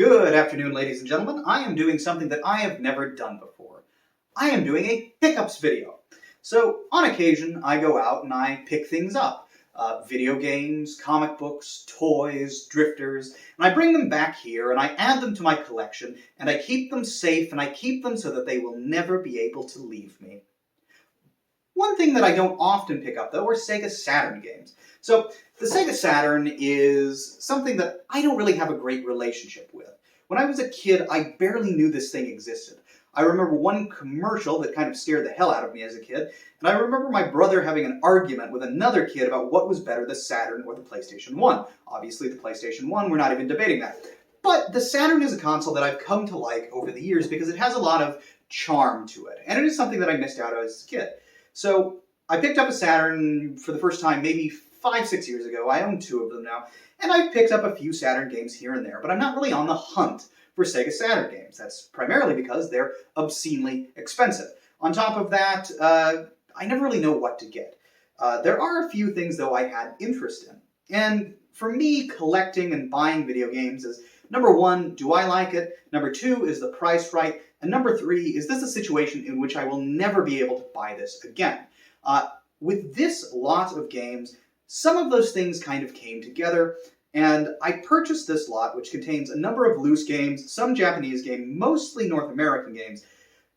Good afternoon, ladies and gentlemen. I am doing something that I have never done before. I am doing a pickups video. So, on occasion, I go out and I pick things up. Video games, comic books, toys, drifters, and I bring them back here and I add them to my collection and I keep them safe and I keep them so that they will never be able to leave me. One thing that I don't often pick up, though, are Sega Saturn games. So, the Sega Saturn is something that I don't really have a great relationship with. When I was a kid, I barely knew this thing existed. I remember one commercial that kind of scared the hell out of me as a kid, and I remember my brother having an argument with another kid about what was better, the Saturn or the PlayStation 1. Obviously, the PlayStation 1, we're not even debating that. But the Saturn is a console that I've come to like over the years because it has a lot of charm to it, and it is something that I missed out on as a kid. So, I picked up a Saturn for the first time maybe 5-6 years ago. I own two of them now, and I've picked up a few Saturn games here and there, but I'm not really on the hunt for Sega Saturn games. That's primarily because they're obscenely expensive. On top of that, I never really know what to get. There are a few things, though, I had interest in. And for me, collecting and buying video games is, number one, do I like it? Number two, is the price right? And number three, is this a situation in which I will never be able to buy this again? With this lot of games, some of those things kind of came together, and I purchased this lot, which contains a number of loose games, some Japanese games, mostly North American games.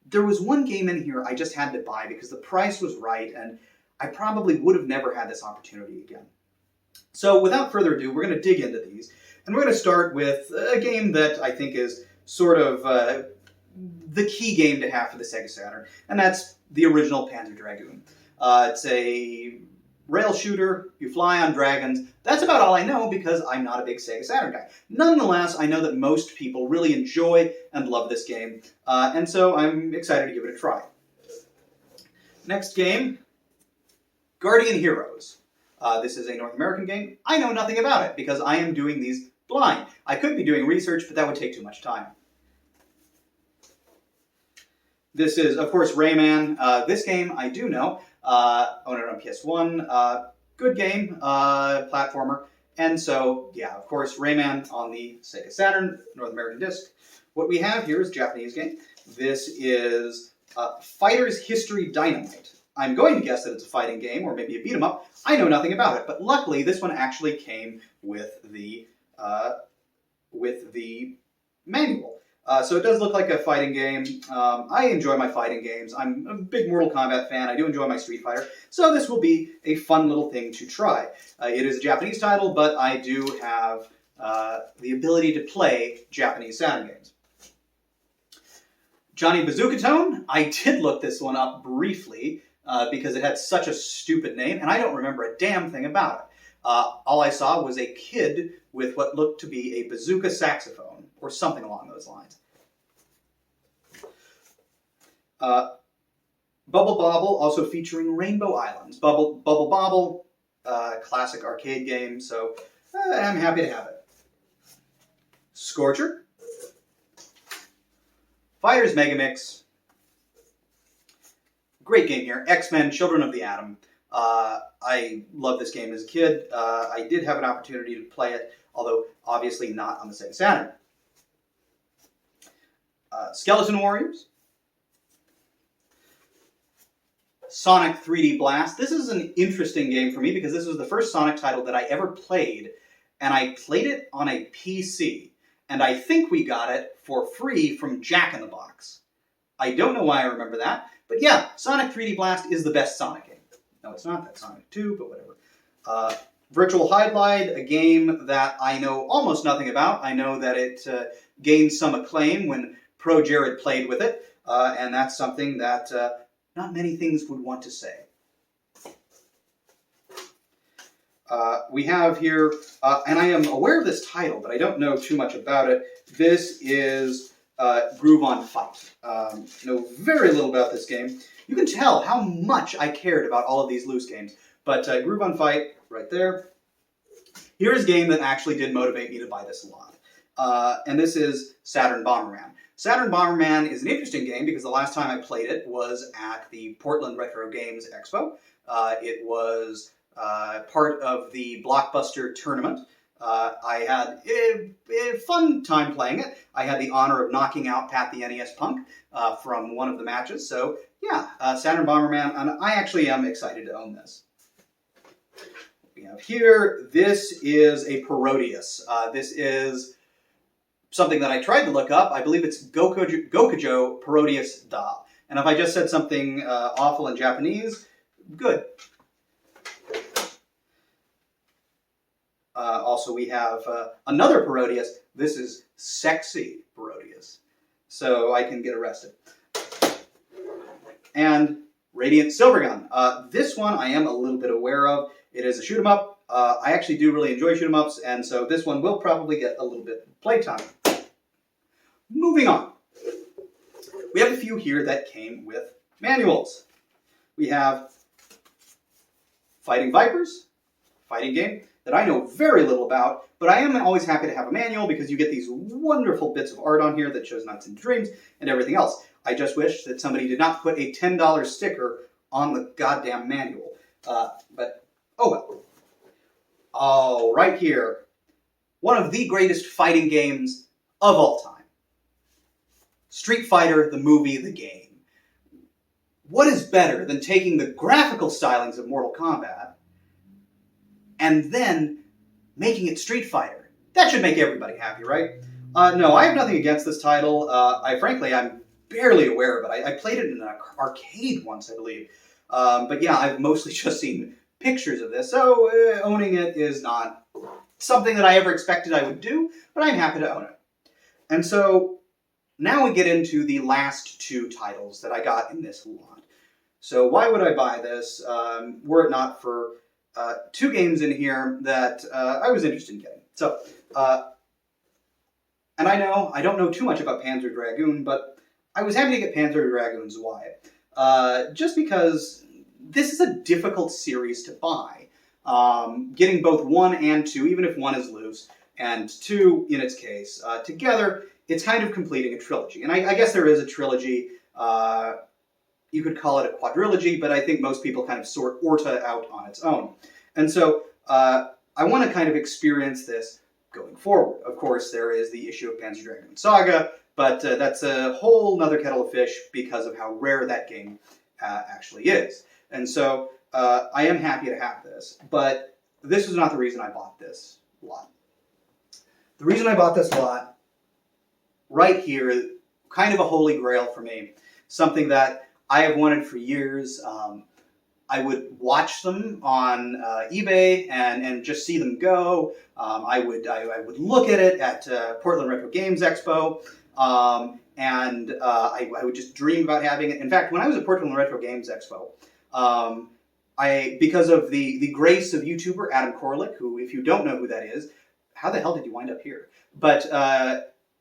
There was one game in here I just had to buy because the price was right, and I probably would have never had this opportunity again. So without further ado, we're going to dig into these, and we're going to start with a game that I think is sort of the key game to have for the Sega Saturn, and that's the original Panzer Dragoon. It's a rail shooter, you fly on dragons. That's about all I know because I'm not a big Sega Saturn guy. Nonetheless, I know that most people really enjoy and love this game, and so I'm excited to give it a try. Next game, Guardian Heroes. This is a North American game. I know nothing about it because I am doing these blind. I could be doing research, but that would take too much time. This is, of course, Rayman. This game I do know. Own it on PS1. Good game, platformer. And so, yeah, of course, Rayman on the Sega Saturn, North American disc. What we have here is a Japanese game. This is Fighter's History Dynamite. I'm going to guess that it's a fighting game, or maybe a beat 'em up. I know nothing about it, but luckily this one actually came with the manual. So it does look like a fighting game. I enjoy my fighting games. I'm a big Mortal Kombat fan. I do enjoy my Street Fighter. So this will be a fun little thing to try. It is a Japanese title, but I do have the ability to play Japanese Saturn games. Johnny Bazooka-Tone. I did look this one up briefly because it had such a stupid name, and I don't remember a damn thing about it. All I saw was a kid with what looked to be a bazooka saxophone, or something along those lines. Bubble Bobble, also featuring Rainbow Islands. Bubble Bobble, classic arcade game, so I'm happy to have it. Scorcher. Fighters Megamix. Great game here. X-Men, Children of the Atom. I loved this game as a kid. I did have an opportunity to play it, although obviously not on the Sega Saturn. Skeleton Warriors. Sonic 3D Blast. This is an interesting game for me because this was the first Sonic title that I ever played, and I played it on a PC, and I think we got it for free from Jack in the Box. I don't know why I remember that, but yeah, Sonic 3D Blast is the best Sonic game. No, it's not. That's Sonic 2, but whatever. Virtual Hydlide, a game that I know almost nothing about. I know that it gained some acclaim when Pro Jared played with it, and that's something that not many things would want to say. We have here, and I am aware of this title, but I don't know too much about it. This is Groove on Fight. Know very little about this game. You can tell how much I cared about all of these loose games. But Groove on Fight, right there. Here's a game that actually did motivate me to buy this a lot. And this is Saturn Bomberman. Saturn Bomberman is an interesting game because the last time I played it was at the Portland Retro Games Expo. It was part of the Blockbuster tournament. I had a fun time playing it. I had the honor of knocking out Pat the NES Punk from one of the matches. So yeah, Saturn Bomberman, and I actually am excited to own this. We have here, this is a Parodius. This is something that I tried to look up. I believe it's Gokujo Parodius Da. And if I just said something awful in Japanese, good. Also, we have another Parodius. This is Sexy Parodius. So I can get arrested. And Radiant Silvergun. This one I am a little bit aware of. It is a shoot 'em up. I actually do really enjoy shoot 'em ups, and so this one will probably get a little bit of playtime. Moving on. We have a few here that came with manuals. We have Fighting Vipers, fighting game that I know very little about, but I am always happy to have a manual because you get these wonderful bits of art on here that shows Nuts and Dreams and everything else. I just wish that somebody did not put a $10 sticker on the goddamn manual. But, oh well. Oh, right here. One of the greatest fighting games of all time. Street Fighter, the movie, the game. What is better than taking the graphical stylings of Mortal Kombat and then making it Street Fighter? That should make everybody happy, right? No, I have nothing against this title. Frankly, I'm barely aware of it. I played it in an arcade once, I believe. But yeah, I've mostly just seen pictures of this, so owning it is not something that I ever expected I would do, but I'm happy to own it. And so now we get into the last two titles that I got in this lot. So why would I buy this were it not for two games in here that I was interested in getting? So, and I know I don't know too much about Panzer Dragoon, but I was happy to get Panzer Dragoon Zwei. Just because this is a difficult series to buy. Getting both 1 and 2, even if 1 is loose, and 2 in its case, together, it's kind of completing a trilogy. And I guess there is a trilogy. You could call it a quadrilogy, but I think most people kind of sort Orta out on its own. And so I want to kind of experience this going forward. Of course, there is the issue of Panzer Dragoon Saga, but that's a whole nother kettle of fish because of how rare that game actually is. And so I am happy to have this, but this is not the reason I bought this lot. The reason I bought this lot, right here, kind of a holy grail for me, something that I have wanted for years. I would watch them on eBay and just see them go. I would look at it at Portland Retro Games Expo, and I would just dream about having it. In fact, when I was at Portland Retro Games Expo, because of the grace of YouTuber Adam Korlick, who, if you don't know who that is, how the hell did you wind up here? But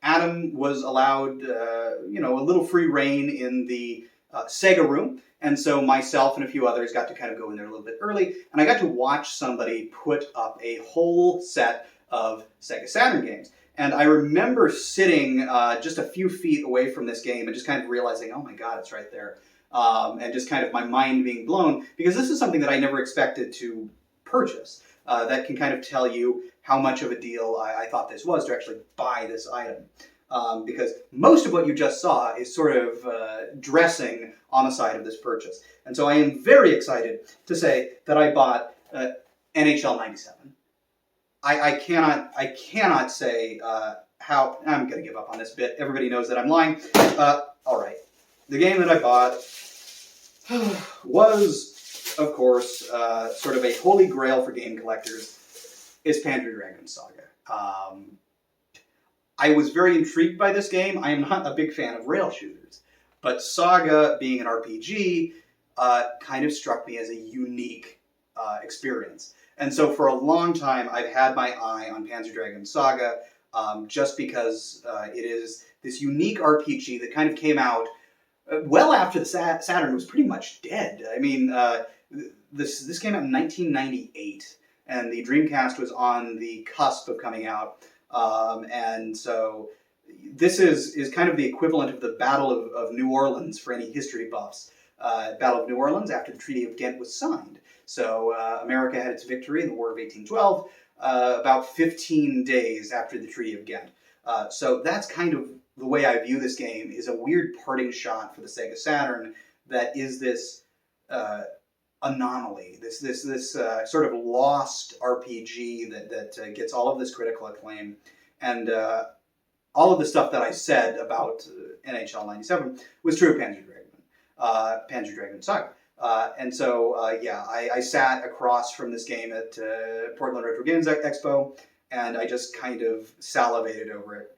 Adam was allowed, a little free reign in the Sega room, and so myself and a few others got to kind of go in there a little bit early, and I got to watch somebody put up a whole set of Sega Saturn games. And I remember sitting just a few feet away from this game and just kind of realizing, oh my god, it's right there. And just kind of my mind being blown, because this is something that I never expected to purchase. That can kind of tell you how much of a deal I thought this was to actually buy this item. Because most of what you just saw is sort of dressing on the side of this purchase. And so I am very excited to say that I bought NHL 97. I cannot say how... I'm going to give up on this bit. Everybody knows that I'm lying. All right. The game that I bought was, of course, sort of a holy grail for game collectors, is Panzer Dragoon Saga. I was very intrigued by this game. I am not a big fan of rail shooters, but Saga, being an RPG, kind of struck me as a unique experience. And so for a long time, I've had my eye on Panzer Dragoon Saga, just because it is this unique RPG that kind of came out well after the Saturn was pretty much dead. I mean, this came out in 1998, and the Dreamcast was on the cusp of coming out. And so this is kind of the equivalent of the Battle of New Orleans for any history buffs. Battle of New Orleans after the Treaty of Ghent was signed. So America had its victory in the War of 1812. about 15 days after the Treaty of Ghent. So that's kind of the way I view this game, is a weird parting shot for the Sega Saturn that is this anomaly, this sort of lost RPG that gets all of this critical acclaim. And all of the stuff that I said about NHL 97 was true of Panzer Dragoon Saga. And so, yeah, I sat across from this game at Portland Retro Games Expo, and I just kind of salivated over it.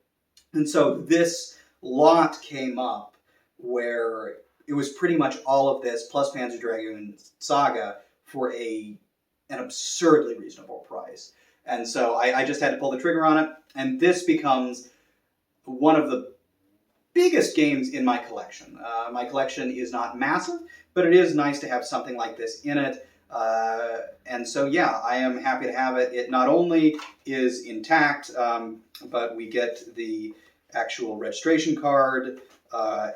And so this lot came up where it was pretty much all of this plus Panzer Dragoon Saga for an absurdly reasonable price. And so I just had to pull the trigger on it, and this becomes one of the biggest games in my collection. My collection is not massive, but it is nice to have something like this in it. And so, yeah, I am happy to have it. It not only is intact, but we get the actual registration card,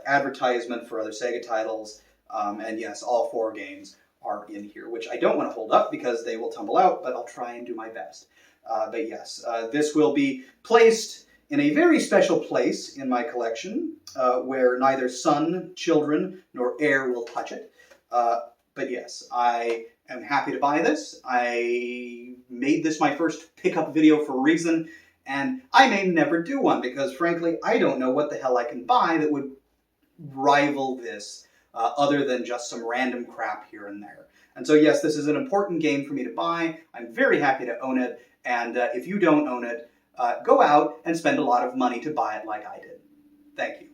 advertisement for other Sega titles, and yes, all 4 games are in here, which I don't want to hold up because they will tumble out, but I'll try and do my best. But yes, this will be placed in a very special place in my collection, where neither son, children, nor heir will touch it. But yes, I am happy to buy this. I made this my first pickup video for a reason, and I may never do one because, frankly, I don't know what the hell I can buy that would rival this, other than just some random crap here and there. And so, yes, this is an important game for me to buy. I'm very happy to own it, and if you don't own it, go out and spend a lot of money to buy it like I did. Thank you.